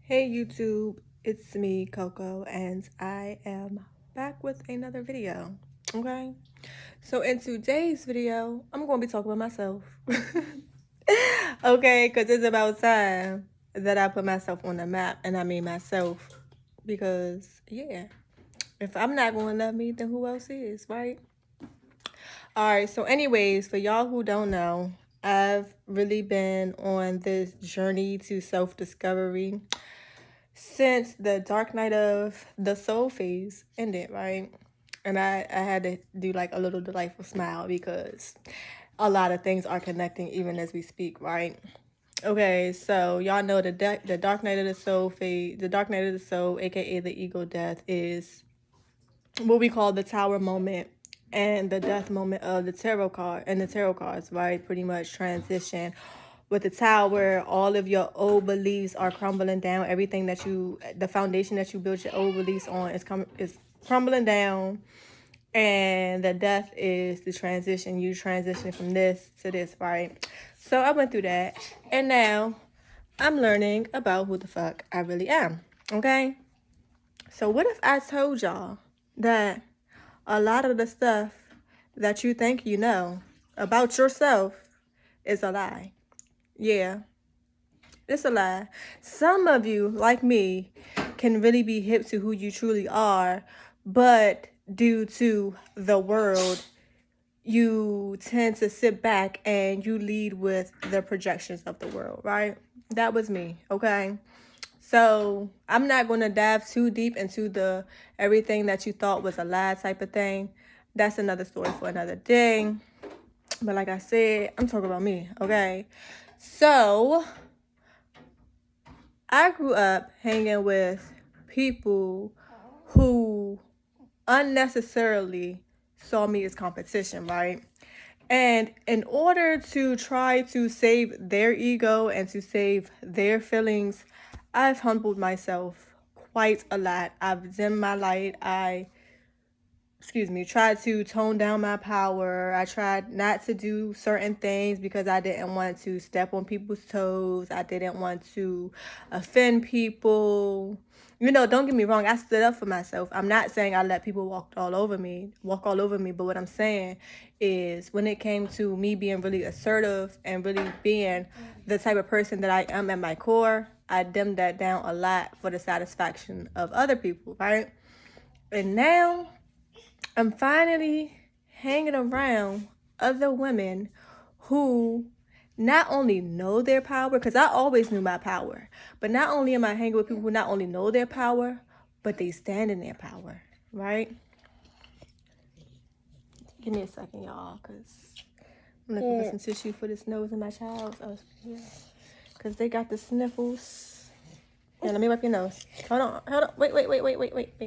Hey YouTube, it's me Coco and I am back with another video. Okay, so in today's video I'm going to be talking about myself. Okay, because it's about time that I put myself on the map, and I mean myself, because yeah, if I'm not going to love me, then who else is, right? All right, so anyways, for y'all who don't know, I've really been on this journey to self-discovery since the dark night of the soul phase ended, right? And I had to do like a little delightful smile because a lot of things are connecting even as we speak, right? Okay, so y'all know the dark night of the soul phase, the dark night of the soul, aka the ego death, is what we call the tower moment and the death moment of the tarot card and the tarot cards, right? Pretty much transition with the tower. All of your old beliefs are crumbling down. Everything that the foundation that you built your old beliefs on is crumbling down. And the death is the transition. You transition from this to this, right? So I went through that, and now I'm learning about who the fuck I really am. Okay. So what if I told y'all that a lot of the stuff that you think you know about yourself is a lie? Yeah, it's a lie. Some of you, like me, can really be hip to who you truly are, but due to the world, you tend to sit back and you lead with the projections of the world, right? That was me, okay? So I'm not going to dive too deep into the everything that you thought was a lie type of thing. That's another story for another day. But like I said, I'm talking about me, okay? So I grew up hanging with people who unnecessarily saw me as competition, right? And in order to try to save their ego and to save their feelings, I've humbled myself quite a lot. I've dimmed my light. Tried to tone down my power. I tried not to do certain things because I didn't want to step on people's toes. I didn't want to offend people. Don't get me wrong, I stood up for myself. I'm not saying I let people walk all over me, but what I'm saying is when it came to me being really assertive and really being the type of person that I am at my core, I dimmed that down a lot for the satisfaction of other people, right? And now I'm finally hanging around other women who not only know their power, because I always knew my power, but not only am I hanging with people who not only know their power, but they stand in their power, right? Give me a second, y'all, because I'm looking for some tissue for this nose in my child. Because they got the sniffles. Here, let me wipe your nose. Hold on. Wait.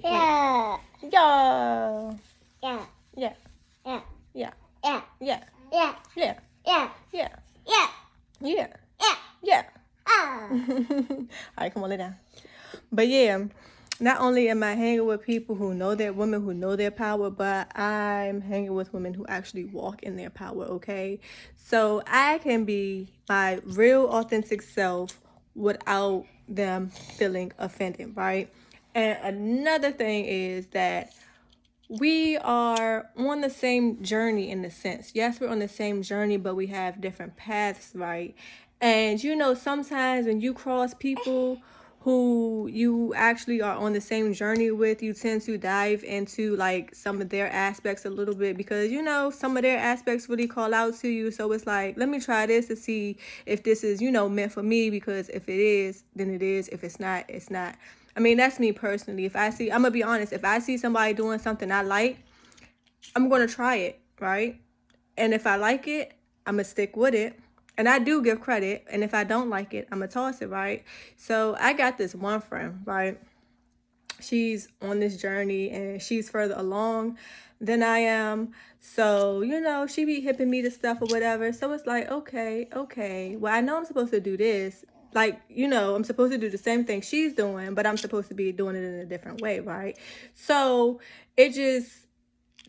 Yeah. Yeah. Yeah. Yeah. Yeah. Yeah. Yeah. Yeah. Yeah. Yeah. Yeah. Yeah. Yeah. Yeah. Yeah. Yeah. Ah. All right, come on, lay down. But yeah, not only am I hanging with people who know their women who know their power, but I'm hanging with women who actually walk in their power, okay? So I can be my real authentic self without them feeling offended, right? And another thing is that we are on the same journey in a sense. Yes, we're on the same journey, but we have different paths, right? And sometimes when you cross people who you actually are on the same journey with, you tend to dive into like some of their aspects a little bit because some of their aspects really call out to you. So it's like, let me try this to see if this is, meant for me, because if it is, then it is. If it's not, it's not. I mean, that's me personally. I'm gonna be honest, if I see somebody doing something I like, I'm gonna try it, right? And if I like it, I'm gonna stick with it. And I do give credit. And if I don't like it, I'm gonna toss it, right? So I got this one friend, right? She's on this journey and she's further along than I am. So, she be hipping me to stuff or whatever. So it's like, okay. Well, I know I'm supposed to do this. Like, I'm supposed to do the same thing she's doing, but I'm supposed to be doing it in a different way, right? So it just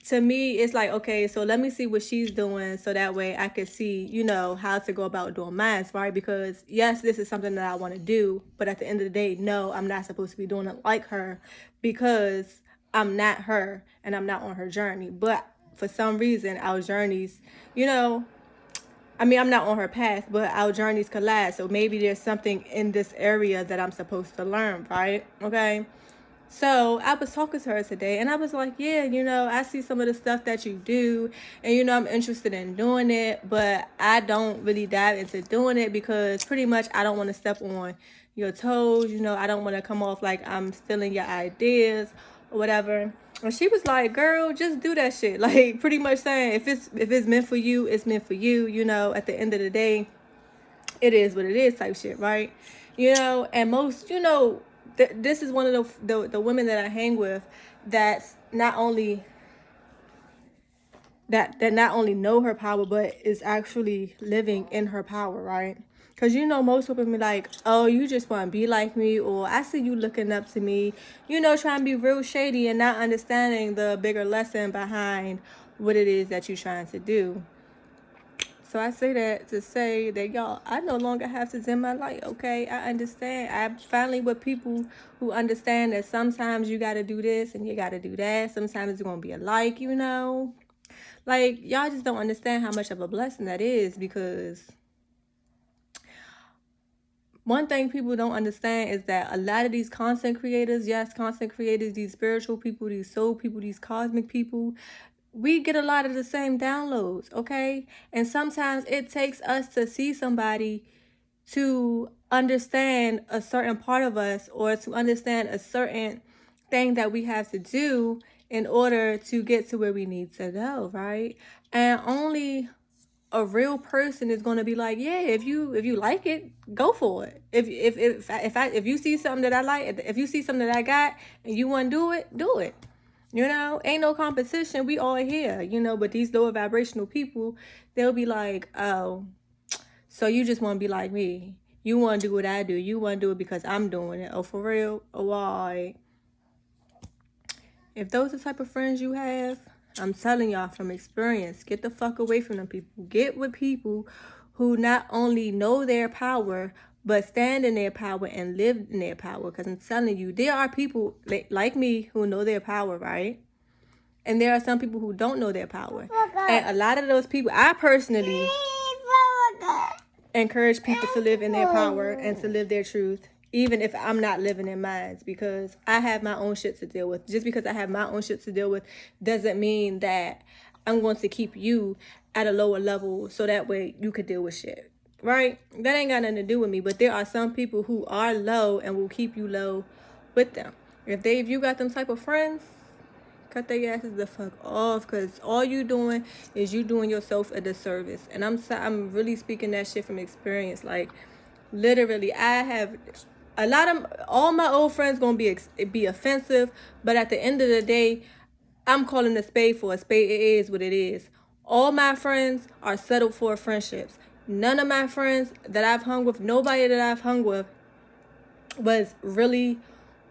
to me, it's like, okay, so let me see what she's doing so that way I could see, you know, how to go about doing mine, right? Because yes, this is something that I want to do, but at the end of the day, no, I'm not supposed to be doing it like her because I'm not her and I'm not on her journey. But for some reason, our journeys, you know, I mean, I'm not on her path, but our journeys collide. So maybe there's something in this area that I'm supposed to learn, right? Okay. So I was talking to her today and I was like, yeah, you know, I see some of the stuff that you do and, you know, I'm interested in doing it, but I don't really dive into doing it because pretty much I don't want to step on your toes. You know, I don't want to come off like I'm stealing your ideas or whatever. And she was like, girl, just do that shit. Like pretty much saying if it's meant for you, it's meant for you. You know, at the end of the day, it is what it is type shit, right? You know, and most, you know, this is one of the women that I hang with that's not only that not only know her power, but is actually living in her power, right? Because, you know, most women be like, oh, you just want to be like me, or I see you looking up to me, you know, trying to be real shady and not understanding the bigger lesson behind what it is that you're trying to do. So I say that to say that, y'all, I no longer have to dim my light, okay? I understand. I'm finally with people who understand that sometimes you got to do this and you got to do that. Sometimes it's going to be alike, you know? Like, y'all just don't understand how much of a blessing that is, because one thing people don't understand is that a lot of these content creators, yes, content creators, these spiritual people, these soul people, these cosmic people, we get a lot of the same downloads, okay? And sometimes it takes us to see somebody to understand a certain part of us, or to understand a certain thing that we have to do in order to get to where we need to go, right? And only a real person is going to be like, yeah, if you like it, go for it. If you see something that I like, if you see something that I got and you want to do it, do it. You know, ain't no competition. We all here, you know, but these lower vibrational people, they'll be like, oh, so you just want to be like me. You want to do what I do. You want to do it because I'm doing it. Oh, for real? Oh, why? If those are the type of friends you have, I'm telling y'all from experience, get the fuck away from them people. Get with people who not only know their power, but stand in their power and live in their power. Because I'm telling you, there are people like me who know their power, right? And there are some people who don't know their power. And a lot of those people, I personally encourage people to live in their power and to live their truth, even if I'm not living in mine, because I have my own shit to deal with. Just because I have my own shit to deal with doesn't mean that I'm going to keep you at a lower level so that way you could deal with shit, right? That ain't got nothing to do with me. But there are some people who are low and will keep you low with them. If you got them type of friends, cut their asses the fuck off, because all you doing is you doing yourself a disservice. And I'm really speaking that shit from experience. Like, literally, I have a lot of, all my old friends gonna be offensive, but at the end of the day, I'm calling a spade for a spade. It is what it is. All my friends are settled for friendships. None of my friends that I've hung with, nobody that I've hung with was really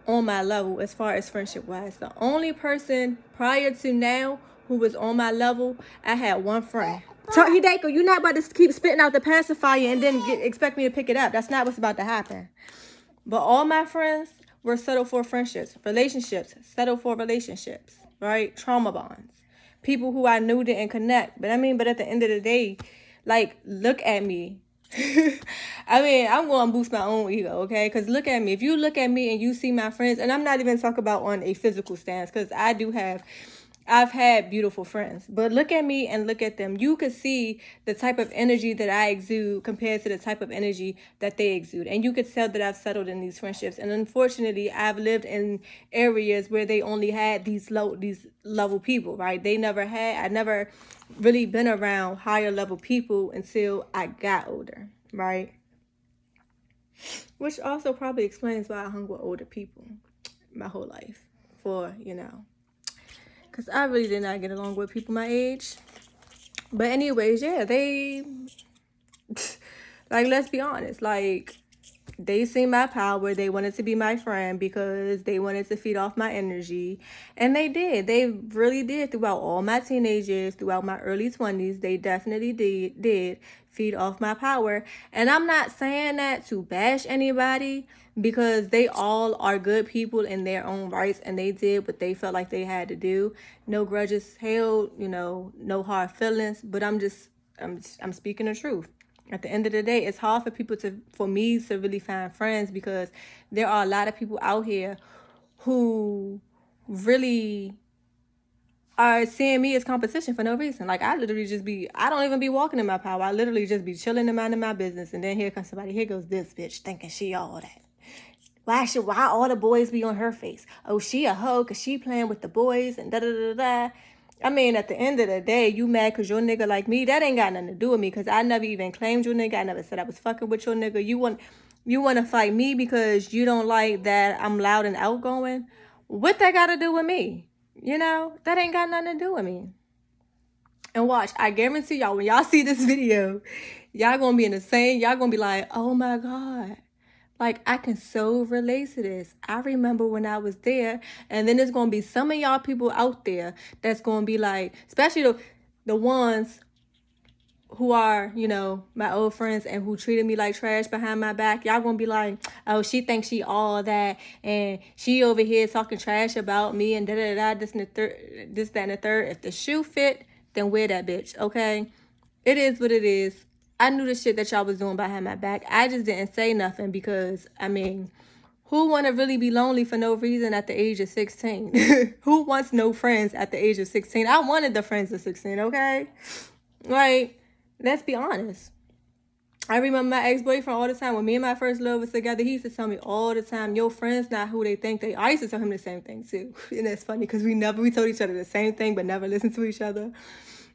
on my level as far as friendship wise. The only person prior to now who was on my level, I had one friend. Hideko, you're not about to keep spitting out the pacifier and then expect me to pick it up. That's not what's about to happen. But all my friends were settled for friendships, relationships, settled for relationships, right? Trauma bonds. People who I knew didn't connect. But at the end of the day, like, look at me. I mean, I'm going to boost my own ego, okay? Because look at me. If you look at me and you see my friends, and I'm not even talking about on a physical stance, because I've had beautiful friends. But look at me and look at them. You could see the type of energy that I exude compared to the type of energy that they exude. And you could tell that I've settled in these friendships. And unfortunately, I've lived in areas where they only had these level people, right? I never really been around higher level people until I got older, right? Which also probably explains why I hung with older people my whole life. Because I really did not get along with people my age. But anyways, yeah, they, like, let's be honest. Like, they see my power. They wanted to be my friend because they wanted to feed off my energy. And they did. They really did throughout all my teenage years, throughout my early 20s. They definitely did feed off my power. And I'm not saying that to bash anybody because they all are good people in their own rights and they did what they felt like they had to do. No grudges held, no hard feelings. But I'm speaking the truth. At the end of the day, it's hard for me to really find friends because there are a lot of people out here who really are seeing me as competition for no reason. Like I don't even be walking in my power. I literally just be chilling and minding my business. And then here comes somebody, here goes this bitch thinking she all that. Why all the boys be on her face? Oh, she a hoe because she playing with the boys and da-da-da-da. I mean, at the end of the day, you mad because your nigga like me? That ain't got nothing to do with me because I never even claimed your nigga. I never said I was fucking with your nigga. You want to fight me because you don't like that I'm loud and outgoing? What that got to do with me? That ain't got nothing to do with me. And watch, I guarantee y'all, when y'all see this video, y'all gonna be y'all gonna be like, oh my God. Like, I can so relate to this. I remember when I was there, and then there's going to be some of y'all people out there that's going to be like, especially the ones who are, my old friends and who treated me like trash behind my back. Y'all going to be like, oh, she thinks she all that, and she over here talking trash about me, and da-da-da, this, that, and the third. If the shoe fit, then wear that bitch, okay? It is what it is. I knew the shit that y'all was doing behind my back. I just didn't say nothing because, who want to really be lonely for no reason at the age of 16? Who wants no friends at the age of 16? I wanted the friends at 16, okay? Like, let's be honest. I remember my ex-boyfriend all the time. When me and my first love was together, he used to tell me all the time, your friends not who they think they are. I used to tell him the same thing too. And that's funny because we told each other the same thing but never listened to each other.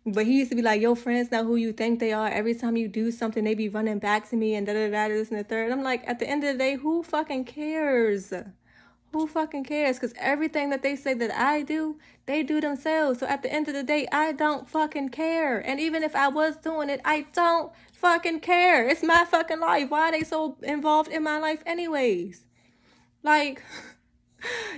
But he used to be like, your friends not who you think they are. Every time you do something, they be running back to me and da-da-da, this and the third. I'm like, at the end of the day, who fucking cares? Who fucking cares? Because everything that they say that I do, they do themselves. So at the end of the day, I don't fucking care. And even if I was doing it, I don't fucking care. It's my fucking life. Why are they so involved in my life anyways? Like...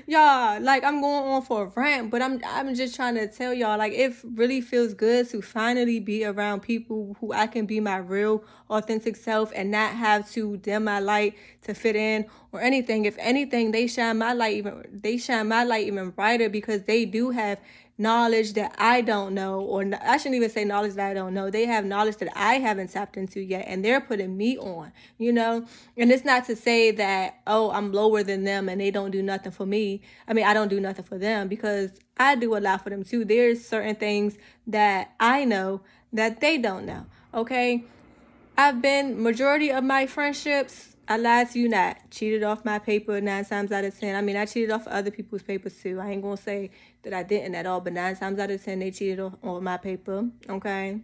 y'all, like, I'm going on for a rant, but I'm just trying to tell y'all, like, it really feels good to finally be around people who I can be my real authentic self and not have to dim my light to fit in or anything. If anything, they shine my light even brighter because they do have knowledge that I don't know, or I shouldn't even say knowledge that I don't know. They have knowledge that I haven't tapped into yet, and they're putting me on, And it's not to say that, oh, I'm lower than them and they don't do nothing for me. I don't do nothing for them because I do a lot for them too. There's certain things that I know that they don't know, okay? Majority of my friendships, I lied to you not, cheated off my paper 9 times out of 10. I cheated off other people's papers too. I ain't gonna say that I didn't at all, but 9 times out of 10, they cheated off my paper, okay?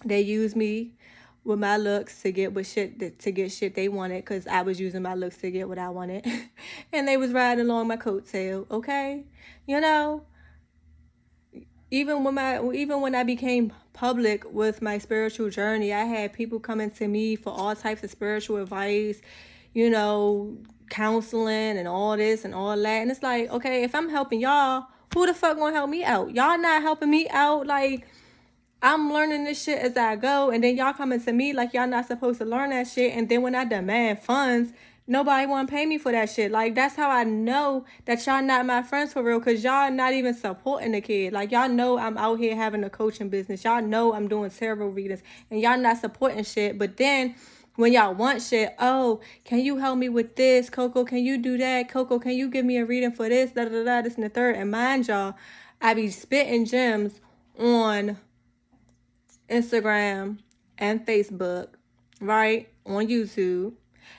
They used me with my looks to get shit they wanted because I was using my looks to get what I wanted. And they was riding along my coattail, okay? Even when I became public with my spiritual journey, I had people coming to me for all types of spiritual advice, counseling and all this and all that. And it's like, okay, if I'm helping y'all, who the fuck gonna help me out? Y'all not helping me out. Like, I'm learning this shit as I go, and then y'all coming to me like y'all not supposed to learn that shit. And then when I demand funds, nobody want to pay me for that shit. Like, that's how I know that y'all not my friends for real, because y'all not even supporting the kid. Like, y'all know I'm out here having a coaching business. Y'all know I'm doing tarot readings, and y'all not supporting shit. But then when y'all want shit, oh, can you help me with this? Coco, can you do that? Coco, can you give me a reading for this? Da-da-da, this and the third. And mind y'all, I be spitting gems on Instagram and Facebook, right? On YouTube.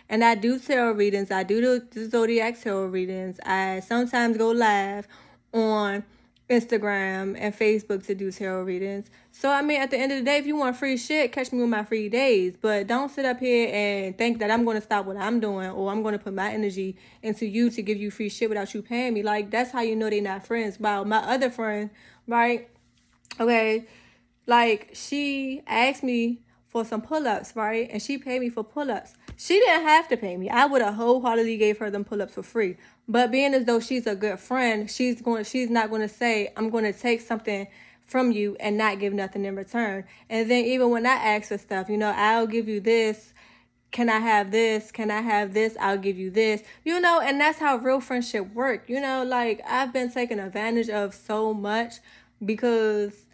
And I do tarot readings. I do the Zodiac tarot readings. I sometimes go live on Instagram and Facebook to do tarot readings. So, at the end of the day, if you want free shit, catch me with my free days. But don't sit up here and think that I'm going to stop what I'm doing or I'm going to put my energy into you to give you free shit without you paying me. Like, that's how you know they're not friends. While my other friend, right? Okay. Like, she asked me for some pull-ups, right? And she paid me for pull-ups. She didn't have to pay me. I would have wholeheartedly gave her them pull-ups for free. But being as though she's a good friend, she's not going to say, I'm going to take something from you and not give nothing in return. And then even when I ask for stuff, you know, I'll give you this. Can I have this? Can I have this? I'll give you this. You know, and that's how real friendship work. You know, like I've been taken advantage of so much because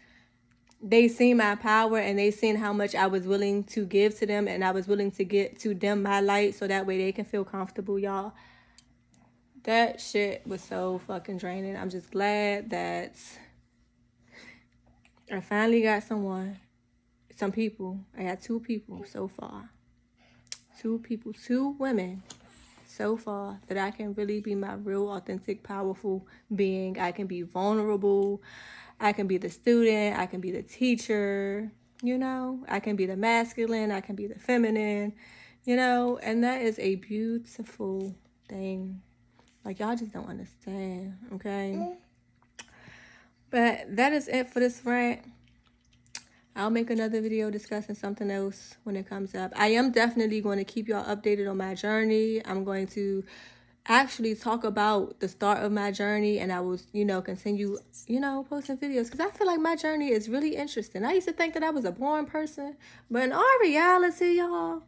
they seen my power and they seen how much I was willing to give to them, and I was willing to get to them my light so that way they can feel comfortable, y'all. That shit was so fucking draining. I'm just glad that I finally got some people. I got 2 people so far. 2 people, 2 women so far that I can really be my real, authentic, powerful being. I can be vulnerable. I can be the student. I can be the teacher. You know, I can be the masculine. I can be the feminine. You know, and that is a beautiful thing. Like, y'all just don't understand, okay? But that is it for this rant. I'll make another video discussing something else when it comes up. I am definitely going to keep y'all updated on my journey. I'm going to actually talk about the start of my journey, and I will, you know, continue, you know, posting videos because I feel like my journey is really interesting. I used to think that I was a boring person, but in all reality, y'all,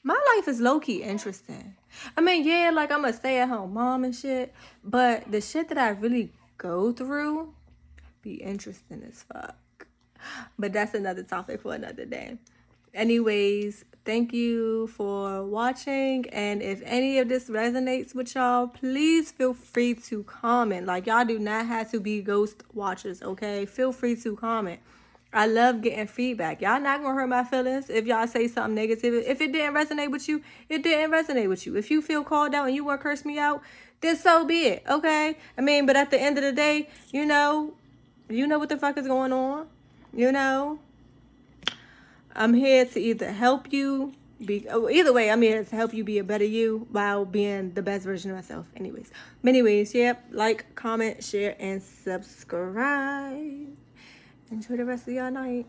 my life is low-key interesting. I mean, yeah, like I'm a stay-at-home mom and shit, but the shit that I really go through be interesting as fuck. But that's another topic for another day. Anyways, thank you for watching. And if any of this resonates with y'all, please feel free to comment. Like, y'all do not have to be ghost watchers, okay? Feel free to comment. I love getting feedback. Y'all not gonna hurt my feelings if y'all say something negative. If it didn't resonate with you, it didn't resonate with you. If you feel called out and you want to curse me out, then so be it, okay? I mean, but at the end of the day, you know what the fuck is going on. You know, I'm here to either help you either way, I'm here to help you be a better you while being the best version of myself. Anyways, yep, like, comment, share, and subscribe. Enjoy the rest of your night.